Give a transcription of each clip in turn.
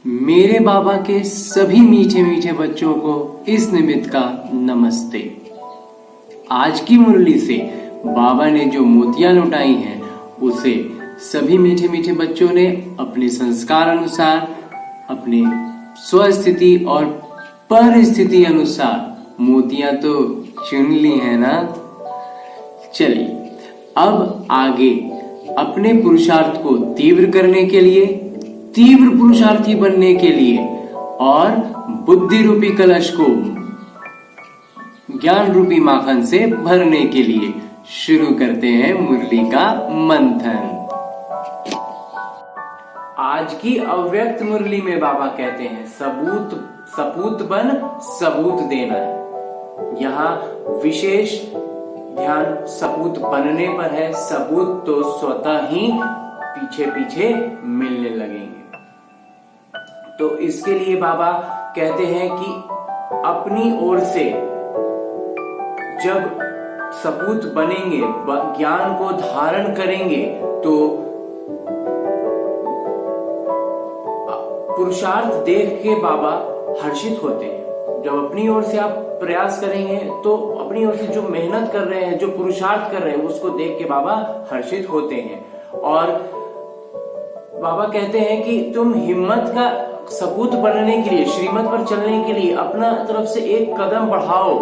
मेरे बाबा के सभी मीठे मीठे बच्चों को इस निमित्त का नमस्ते। आज की मुरली से बाबा ने जो मोतियां लुटाई हैं उसे सभी मीठे मीठे बच्चों ने अपने संस्कार अनुसार, अपने स्वस्थिति और परिस्थिति अनुसार मोतियां तो चुन ली है ना। चलिए अब आगे अपने पुरुषार्थ को तीव्र करने के लिए, तीव्र पुरुषार्थी बनने के लिए और बुद्धि रूपी कलश को ज्ञान रूपी माखन से भरने के लिए शुरू करते हैं मुरली का मंथन। आज की अव्यक्त मुरली में बाबा कहते हैं सपूत बन सबूत देना है। यहाँ विशेष ध्यान सपूत बनने पर है, सबूत तो स्वतः ही पीछे पीछे मिलने लगेंगे। तो इसके लिए बाबा कहते हैं कि अपनी ओर से जब सपूत बनेंगे, ज्ञान को धारण करेंगे तो पुरुषार्थ देख के बाबा हर्षित होते हैं। जब अपनी ओर से आप प्रयास करेंगे तो अपनी ओर से जो मेहनत कर रहे हैं, जो पुरुषार्थ कर रहे हैं, उसको देख के बाबा हर्षित होते हैं। और बाबा कहते हैं कि तुम हिम्मत का सपूत बनने के लिए, श्रीमत पर चलने के लिए अपना तरफ से एक कदम बढ़ाओ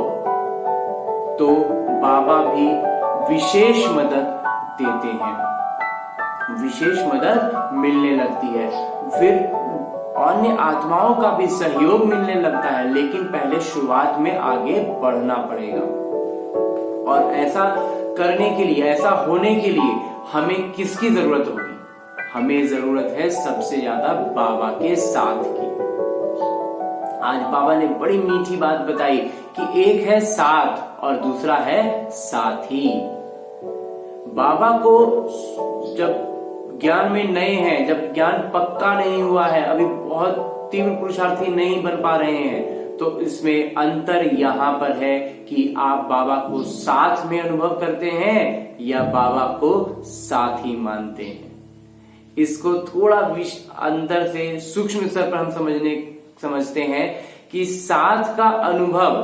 तो बाबा भी विशेष मदद देते हैं, विशेष मदद मिलने लगती है। फिर अन्य आत्माओं का भी सहयोग मिलने लगता है, लेकिन पहले शुरुआत में आगे बढ़ना पड़ेगा। और ऐसा करने के लिए, ऐसा होने के लिए हमें किसकी जरूरत होगी? हमें जरूरत है सबसे ज्यादा बाबा के साथ की। आज बाबा ने बड़ी मीठी बात बताई कि एक है साथ और दूसरा है साथी। बाबा को जब ज्ञान में नए हैं, जब ज्ञान पक्का नहीं हुआ है, अभी बहुत तीव्र पुरुषार्थी नहीं बन पा रहे हैं, तो इसमें अंतर यहाँ पर है कि आप बाबा को साथ में अनुभव करते हैं या बाबा को साथी मानते हैं। इसको थोड़ा अंदर से सूक्ष्म स्तर पर हम समझते हैं कि साथ का अनुभव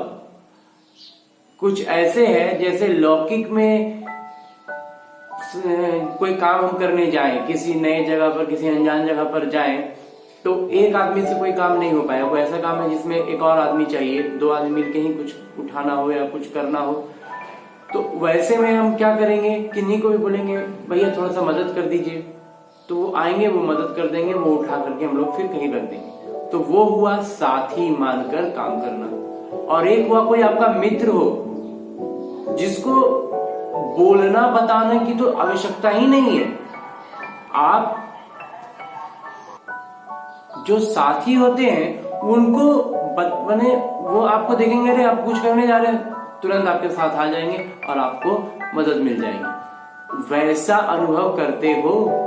कुछ ऐसे है जैसे लौकिक में कोई काम हम करने जाएं, किसी नए जगह पर, किसी अनजान जगह पर जाएं, तो एक आदमी से कोई काम नहीं हो पाएगा। कोई ऐसा काम है जिसमें एक और आदमी चाहिए, दो आदमी मिलकर ही कुछ उठाना हो या कुछ करना हो, तो वैसे में हम क्या करेंगे, किन्हीं को भी बोलेंगे भैया थोड़ा सा मदद कर दीजिए, तो वो आएंगे, वो मदद कर देंगे, वो उठा करके हम लोग फिर कहीं रख देंगे। तो वो हुआ साथी मानकर काम करना। और एक हुआ कोई आपका मित्र हो जिसको बोलना बताने की तो आवश्यकता ही नहीं है। आप जो साथी होते हैं उनको बने, वो आपको देखेंगे, अरे आप कुछ करने जा रहे हैं, तुरंत आपके साथ आ जाएंगे और आपको मदद मिल जाएगी। वैसा अनुभव करते हो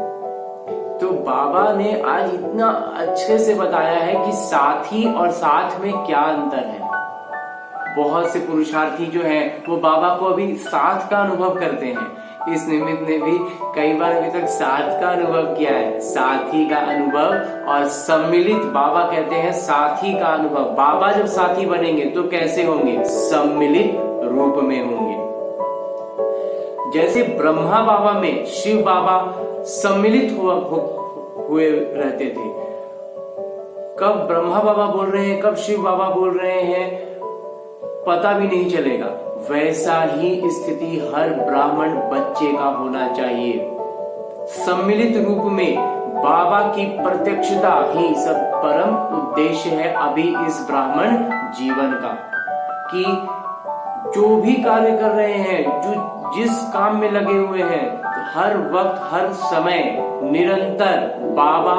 तो बाबा ने आज इतना अच्छे से बताया है कि साथी और साथ में क्या अंतर है। बहुत से पुरुषार्थी जो हैं वो बाबा को अभी साथ का अनुभव करते हैं। इस निमित्त ने भी कई बार अभी तक साथ का अनुभव किया है, साथी का अनुभव और सम्मिलित। बाबा कहते हैं साथी का अनुभव। बाबा जब साथी बनेंगे तो कैसे होंगे? सम्मिलित रूप में होंगे। जैसे ब्रह्मा बाबा में शिव बाबा सम्मिलित हुए रहते थे। कब ब्रह्मा बाबा बोल रहे हैं, कब शिव बाबा बोल रहे हैं, पता भी नहीं चलेगा। वैसा ही स्थिति हर ब्राह्मण बच्चे का होना चाहिए। सम्मिलित रूप में बाबा की प्रत्यक्षता ही सब परम उद्देश्य है अभी इस ब्राह्मण जीवन का। कि जो भी कार्य कर रहे हैं, जो जिस काम में लगे हुए हैं, हर वक्त हर समय निरंतर बाबा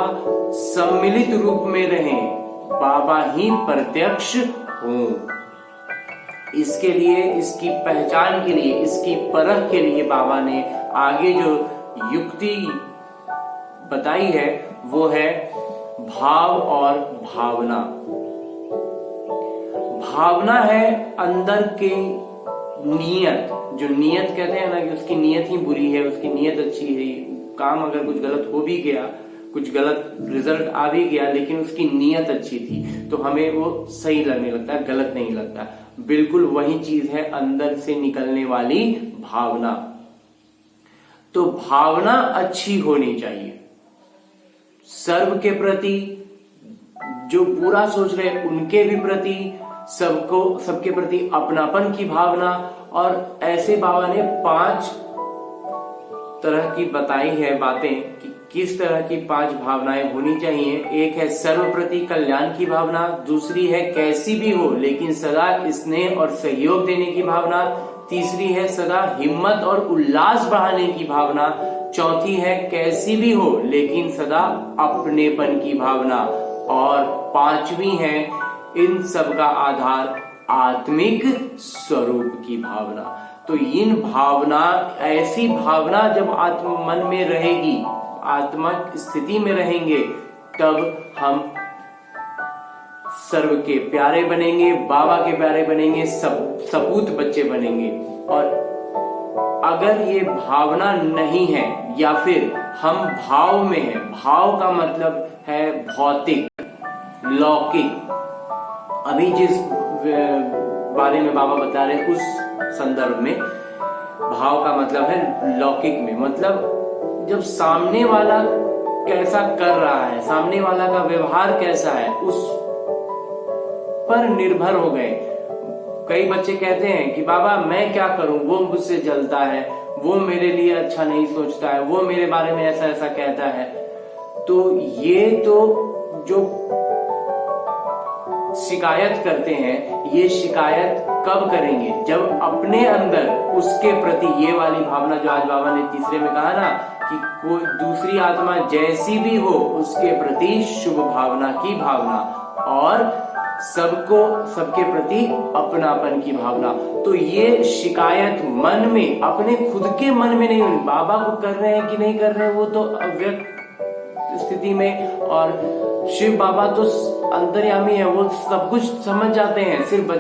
सम्मिलित रूप में रहें, बाबा ही प्रत्यक्ष हों। इसके लिए, इसकी पहचान के लिए, इसकी परख के लिए बाबा ने आगे जो युक्ति बताई है वो है भाव और भावना। भावना है अंदर के नियत, जो नियत कहते हैं ना कि उसकी नियत ही बुरी है, उसकी नियत अच्छी है, काम अगर कुछ गलत हो भी गया कुछ गलत रिजल्ट आ भी गया लेकिन उसकी नीयत अच्छी थी तो हमें वो सही लगने लगता है, गलत नहीं लगता। बिल्कुल वही चीज है अंदर से निकलने वाली भावना। तो भावना अच्छी होनी चाहिए सर्व के प्रति, जो बुरा सोच रहे हैं उनके भी प्रति, सबके प्रति अपनापन की भावना। और ऐसे बाबा ने 5 तरह की बताई है बातें कि किस तरह की 5 भावनाएं होनी चाहिए। एक है सर्व प्रति कल्याण की भावना, दूसरी है कैसी भी हो लेकिन सदा स्नेह और सहयोग देने की भावना, तीसरी है सदा हिम्मत और उल्लास बढ़ाने की भावना, चौथी है कैसी भी हो लेकिन सदा अपनेपन की भावना, और 5वीं है इन सब का आधार आत्मिक स्वरूप की भावना। तो इन भावना, ऐसी भावना जब मन में रहेगी, आत्मिक स्थिति में रहेंगे, तब हम सर्व के प्यारे बनेंगे, बाबा के प्यारे बनेंगे, सपूत बच्चे बनेंगे। और अगर ये भावना नहीं है या फिर हम भाव में है, भाव का मतलब है भौतिक, लौकिक, अभी जिस बारे में बाबा बता रहे हैं उस संदर्भ में भाव का मतलब है लौकिक में, मतलब जब सामने वाला कैसा कर रहा है, सामने वाला का व्यवहार कैसा है, उस पर निर्भर हो गए। कई बच्चे कहते हैं कि बाबा मैं क्या करूं, वो मुझसे जलता है, वो मेरे लिए अच्छा नहीं सोचता है, वो मेरे बारे में ऐसा ऐसा कहता है। तो ये तो जो शिकायत करते हैं, ये शिकायत कब करेंगे, जब अपने अंदर उसके प्रति ये वाली भावना, जो आज बाबा ने तीसरे में कहा ना कि कोई दूसरी आत्मा जैसी भी हो उसके प्रति शुभ भावना की भावना, और सबके प्रति अपनापन की भावना। तो ये शिकायत मन में, अपने खुद के मन में नहीं होनी, बाबा को कर रहे हैं कि नहीं कर रहे हैं वो तो अव्यक्त स्थिति में, और शिव बाबा तो अंतर्यामी है, वो सब कुछ समझ जाते हैं। सिर्फ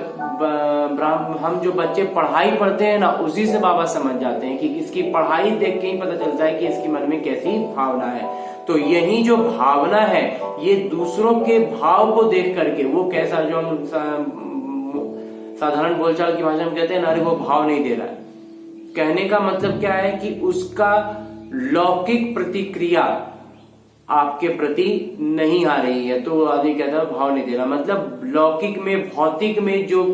हम जो बच्चे पढ़ाई पढ़ते हैं ना, उसी से बाबा समझ जाते हैं कि इसकी पढ़ाई देख के ही पता चलता है कि इसके मन में कैसी भावना है। तो यही जो भावना है, ये दूसरों के भाव को देख करके, वो कैसा, जो हम साधारण बोलचाल की भाषा में कहते हैं ना, अरे वो भाव नहीं दे रहा है, कहने का मतलब क्या है कि उसका लौकिक प्रतिक्रिया आपके प्रति नहीं आ रही है, तो आदमी कहता है भाव नहीं दे रहा। मतलब लौकिक में, भौतिक में जो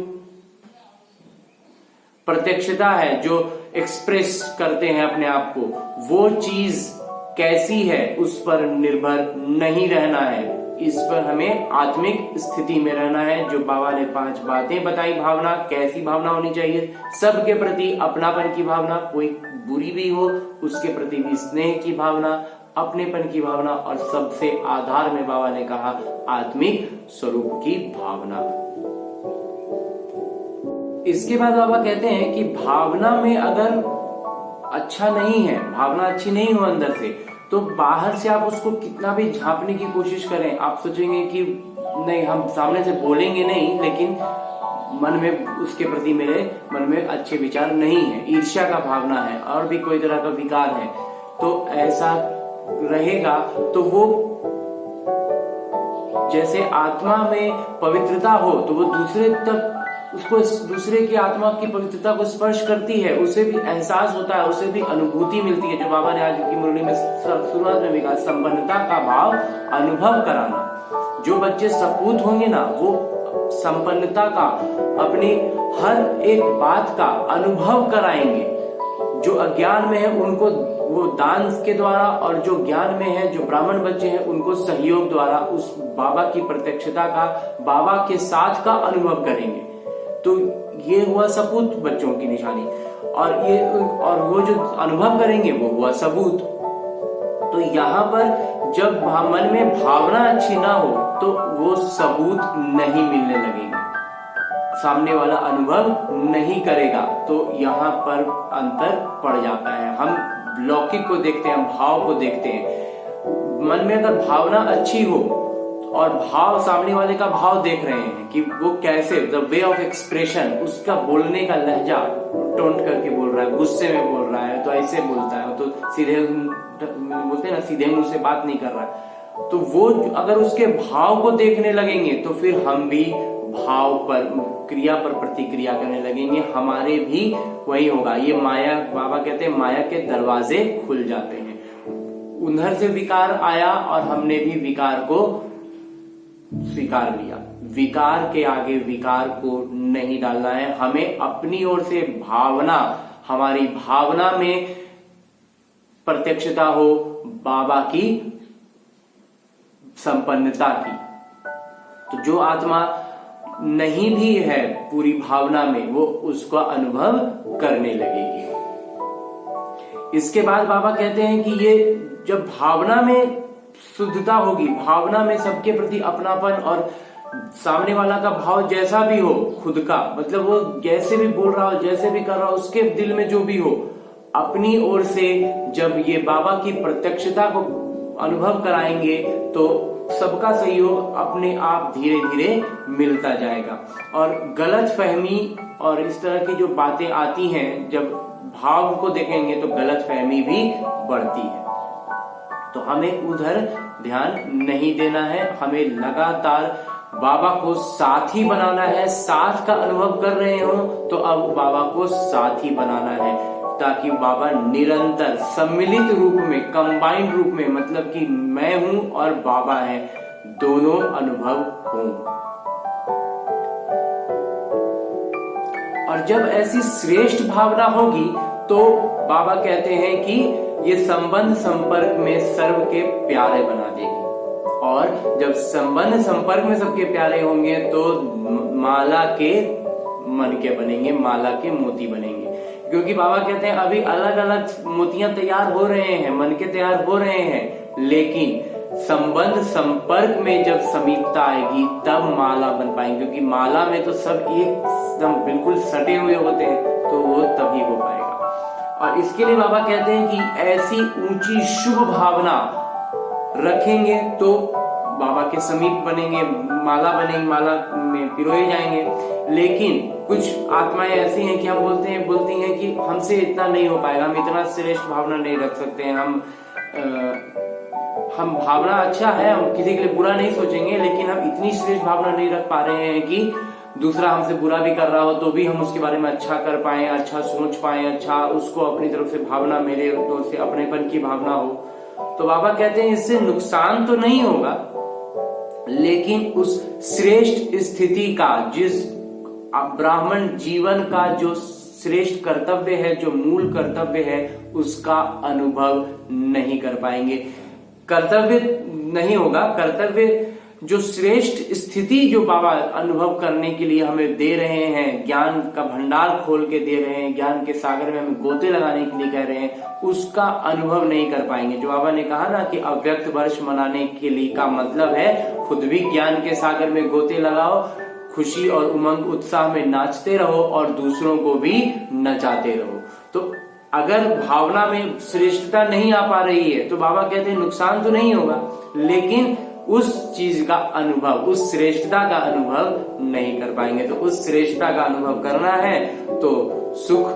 प्रत्यक्षता है, जो एक्सप्रेस करते हैं अपने आप को, वो चीज कैसी है उस पर निर्भर नहीं रहना है, इस पर हमें आत्मिक स्थिति में रहना है। जो बाबा ने 5 बातें बताई, भावना कैसी भावना होनी चाहिए, सबके प्रति अपनापन की भावना, कोई बुरी भी हो उसके प्रति भी स्नेह की भावना, अपनेपन की भावना, और सबसे आधार में बाबा ने कहा आत्मिक स्वरूप की भावना। इसके बाद बाबा कहते हैं कि भावना में अगर अच्छा नहीं है, भावना अच्छी नहीं हो अंदर से, तो बाहर से आप उसको कितना भी झांपने की कोशिश करें, आप सोचेंगे कि नहीं, हम सामने से बोलेंगे नहीं, लेकिन मन में उसके प्रति मेरे मन में अच्छे विचार नहीं है, ईर्ष्या का भावना है और भी कोई तरह का विकार है, तो ऐसा रहेगा। तो वो जैसे आत्मा में पवित्रता हो तो वो दूसरे तक, उसको दूसरे की आत्मा की पवित्रता को स्पर्श करती है, उसे भी एहसास होता है, उसे भी अनुभूति मिलती है। जो बाबा ने आज की मुरली में शुरुआत में भी कहा, संपन्नता का भाव अनुभव कराना। जो बच्चे सपूत होंगे ना, वो संपन्नता का, अपनी हर एक बात का अनुभव कराएंगे। जो अज्ञान में है उनको वो दान के द्वारा, और जो ज्ञान में है, जो ब्राह्मण बच्चे हैं, उनको सहयोग द्वारा उस बाबा की प्रत्यक्षता का, बाबा के साथ का अनुभव करेंगे। तो ये हुआ सपूत बच्चों की निशानी, और वो जो अनुभव करेंगे वो हुआ सबूत। तो यहाँ पर जब मन में भावना अच्छी ना हो तो वो सबूत नहीं मिलने लगेंगे, सामने वाला अनुभव नहीं करेगा। तो यहाँ पर अंतर पड़ जाता है। हम लौकिक को देखते हैं, भाव को देखते हैं। मन में अगर भावना अच्छी हो और भाव, सामने वाले का भाव देख रहे हैं कि वो कैसे, द वे ऑफ एक्सप्रेशन, उसका बोलने का लहजा टोंट करके बोल रहा है, गुस्से में बोल रहा रहा है तो ऐसे बोलता है, तो सीधे बोलते हैं ना, सीधे मुंह से बात नहीं कर रहा है। तो वो अगर उसके भाव को देखने लगेंगे तो फिर हम भी भाव पर, क्रिया पर प्रतिक्रिया करने लगेंगे, हमारे भी वही होगा। ये माया, बाबा कहते हैं माया के दरवाजे खुल जाते हैं। उधर से विकार आया और हमने भी विकार को स्वीकार लिया। विकार के आगे विकार को नहीं डालना है, हमें अपनी ओर से भावना, हमारी भावना में प्रत्यक्षता हो बाबा की संपन्नता की। तो जो आत्मा नहीं भी है पूरी भावना में, वो उसका अनुभव करने लगेगी। इसके बाद बाबा कहते हैं कि ये जब भावना में शुद्धता होगी, भावना में सबके प्रति अपनापन और सामने वाला का भाव जैसा भी हो, खुद का मतलब वो जैसे भी बोल रहा हो, जैसे भी कर रहा हो, उसके दिल में जो भी हो, अपनी ओर से जब ये बाबा की प्रत्यक्षता को अनुभव कराएंगे तो सबका सहयोग अपने आप धीरे धीरे मिलता जाएगा। और गलत फहमी और इस तरह की जो बातें आती हैं, जब भाव को देखेंगे तो गलत फहमी भी बढ़ती है। तो हमें उधर ध्यान नहीं देना है, हमें लगातार बाबा को साथी बनाना है। साथ का अनुभव कर रहे हो तो अब बाबा को साथी बनाना है, ताकि बाबा निरंतर सम्मिलित रूप में, कंबाइंड रूप में, मतलब कि मैं हूं और बाबा है, दोनों अनुभव हों। और जब ऐसी श्रेष्ठ भावना होगी तो बाबा कहते हैं कि ये संबंध संपर्क में सर्व के प्यारे बना देगी। और जब संबंध संपर्क में सबके प्यारे होंगे तो माला के मन के बनेंगे, माला के मोती बनेंगे। क्योंकि बाबा कहते हैं अभी अलग अलग मोतियां तैयार हो रहे हैं, मन के तैयार हो रहे हैं, लेकिन संबंध संपर्क में जब समीपता आएगी तब माला बन पाएंगे। क्योंकि माला में तो सब एकदम बिल्कुल सटे हुए होते हैं, तो वो तभी हो पाएगा। और इसके लिए बाबा कहते हैं कि ऐसी ऊंची शुभ भावना रखेंगे तो बाबा के समीप बनेंगे, माला बनेंगे, माला में पिरोए जाएंगे। लेकिन कुछ आत्माएं ऐसी हैं कि हम बोलती हैं कि हमसे इतना नहीं हो पाएगा, हम इतना श्रेष्ठ भावना नहीं रख सकते हैं, हम भावना अच्छा है, हम किसी के लिए बुरा नहीं सोचेंगे, लेकिन हम इतनी श्रेष्ठ भावना नहीं रख पा रहे हैं कि दूसरा हमसे बुरा भी कर रहा हो तो भी हम उसके बारे में अच्छा कर पाए, अच्छा सोच पाए, अच्छा उसको अपनी तरफ से भावना, मेरे ओर से अपनेपन की भावना हो। तो बाबा कहते हैं इससे नुकसान तो नहीं होगा, लेकिन उस श्रेष्ठ स्थिति का, जिस ब्राह्मण जीवन का जो श्रेष्ठ कर्तव्य है, जो मूल कर्तव्य है, उसका अनुभव नहीं कर पाएंगे। कर्तव्य नहीं होगा, कर्तव्य जो श्रेष्ठ स्थिति जो बाबा अनुभव करने के लिए हमें दे रहे हैं, ज्ञान का भंडार खोल के दे रहे हैं, ज्ञान के सागर में हमें गोते लगाने के लिए कह रहे हैं, उसका अनुभव नहीं कर पाएंगे। जो बाबा ने कहा ना कि अव्यक्त वर्ष मनाने के लिए का मतलब है खुद भी ज्ञान के सागर में गोते लगाओ, खुशी और उमंग उत्साह में नाचते रहो और दूसरों को भी नचाते रहो। तो अगर भावना में श्रेष्ठता नहीं आ पा रही है तो बाबा कहते हैं नुकसान तो नहीं होगा, लेकिन उस चीज का अनुभव, उस श्रेष्ठता का अनुभव नहीं कर पाएंगे। तो उस श्रेष्ठता का अनुभव करना है तो सुख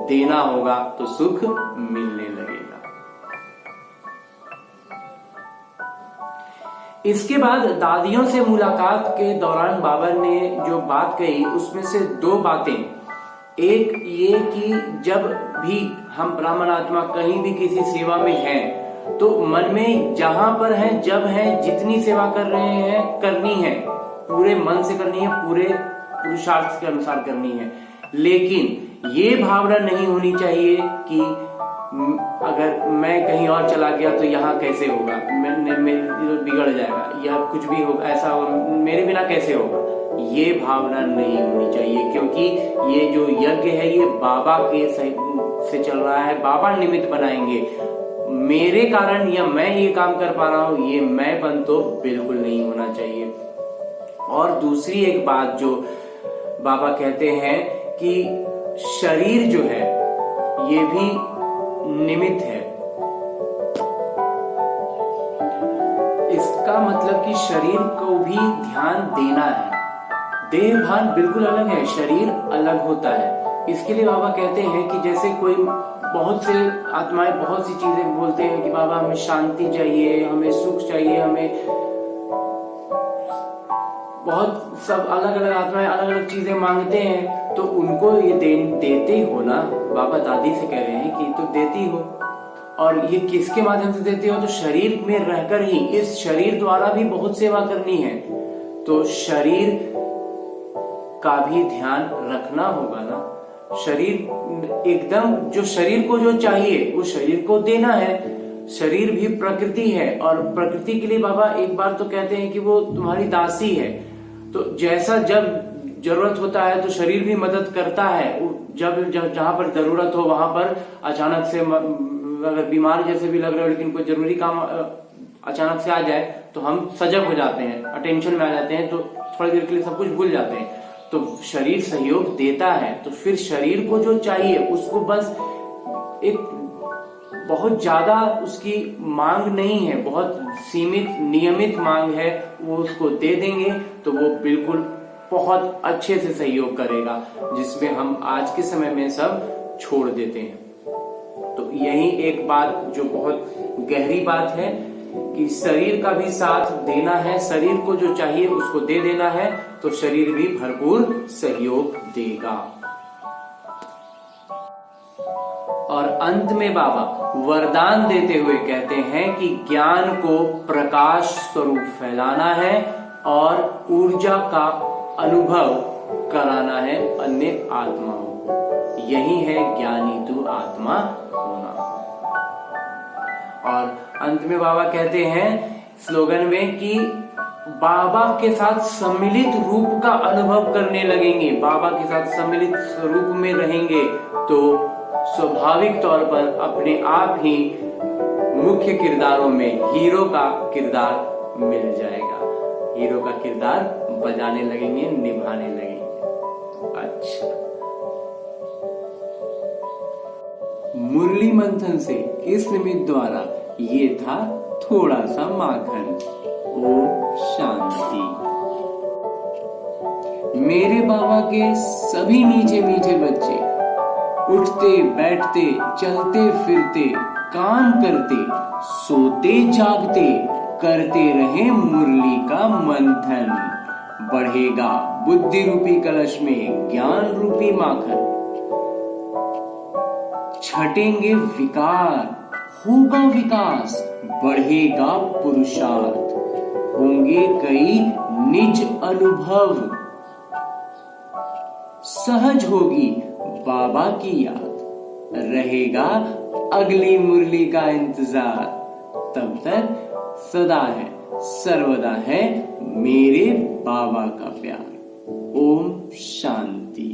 देना होगा, तो सुख मिलने लगेगा। इसके बाद दादियों से मुलाकात के दौरान बाबा ने जो बात कही उसमें से दो बातें, एक ये कि जब भी हम ब्राह्मण आत्मा कहीं भी किसी सेवा में हैं तो मन में जहां पर है, जब है, जितनी सेवा कर रहे हैं करनी है, पूरे मन से करनी है, पूरे पुरुषार्थ के अनुसार करनी है। लेकिन ये भावना नहीं होनी चाहिए कि अगर मैं कहीं और चला गया तो यहाँ कैसे होगा, मेरे बिगड़ जाएगा या कुछ भी होगा, ऐसा होगा, मेरे बिना कैसे होगा। ये भावना नहीं होनी चाहिए, क्योंकि ये जो यज्ञ है ये बाबा के से चल रहा है, बाबा निमित्त बनाएंगे। मेरे कारण या मैं ये काम कर पा रहा हूं, ये मैंपन तो बिल्कुल नहीं होना चाहिए। और दूसरी एक बात जो बाबा कहते हैं कि शरीर जो है ये भी निमित्त है। इसका मतलब कि शरीर को भी ध्यान देना है। देह भान बिल्कुल अलग है, शरीर अलग होता है। इसके लिए बाबा कहते हैं कि जैसे कोई बहुत से आत्माएं बहुत सी चीजें बोलते हैं कि बाबा हमें शांति चाहिए, हमें सुख चाहिए, हमें बहुत सब अलग अलग आत्माएं अलग अलग चीजें मांगते हैं, तो उनको ये देते हो ना। बाबा दादी से कह रहे हैं कि तो देती हो, और ये किसके माध्यम से देती हो? तो शरीर में रहकर ही, इस शरीर द्वारा भी बहुत सेवा करनी है, तो शरीर का भी ध्यान रखना होगा ना। शरीर एकदम, जो शरीर को जो चाहिए वो शरीर को देना है। शरीर भी प्रकृति है, और प्रकृति के लिए बाबा एक बार तो कहते हैं कि वो तुम्हारी दासी है। तो जैसा जब जरूरत होता है तो शरीर भी मदद करता है, जब जहां पर जरूरत हो वहां पर अचानक से, अगर बीमार जैसे भी लग रहे हो लेकिन कोई जरूरी काम अचानक से आ जाए तो हम सजग हो जाते हैं, अटेंशन में आ जाते हैं, तो थोड़ी देर के लिए सब कुछ भूल जाते हैं। तो शरीर सहयोग देता है, तो फिर शरीर को जो चाहिए उसको बस एक बहुत ज्यादा उसकी मांग नहीं है, बहुत सीमित नियमित मांग है, वो उसको दे देंगे तो वो बिल्कुल बहुत अच्छे से सहयोग करेगा, जिसमें हम आज के समय में सब छोड़ देते हैं। तो यही एक बात जो बहुत गहरी बात है कि शरीर का भी साथ देना है, शरीर को जो चाहिए उसको दे देना है, तो शरीर भी भरपूर सहयोग देगा। और अंत में बाबा वरदान देते हुए कहते हैं कि ज्ञान को प्रकाश स्वरूप फैलाना है और ऊर्जा का अनुभव कराना है अन्य आत्माओं को। यही है ज्ञानी तू आत्मा होना। और अंत में बाबा कहते हैं स्लोगन में कि बाबा के साथ सम्मिलित रूप का अनुभव करने लगेंगे, बाबा के साथ सम्मिलित स्वरूप में रहेंगे तो स्वाभाविक तौर पर अपने आप ही मुख्य किरदारों में हीरो का किरदार मिल जाएगा, हीरो का किरदार बजाने लगेंगे, निभाने लगेंगे। अच्छा, मुरली मंथन से इस निमित्त द्वारा ये था थोड़ा सा माखन। ओम शांति। मेरे बाबा के सभी मीठे मीठे बच्चे उठते बैठते चलते फिरते काम करते सोते जागते करते रहे मुरली का मंथन। बढ़ेगा बुद्धि रूपी कलश में ज्ञान रूपी माखन। छटेंगे विकार, होगा विकास, बढ़ेगा पुरुषार्थ, होंगे कई निज अनुभव, सहज होगी बाबा की याद, रहेगा अगली मुरली का इंतजार। तब तक सदा है सर्वदा है मेरे बाबा का प्यार। ओम शांति।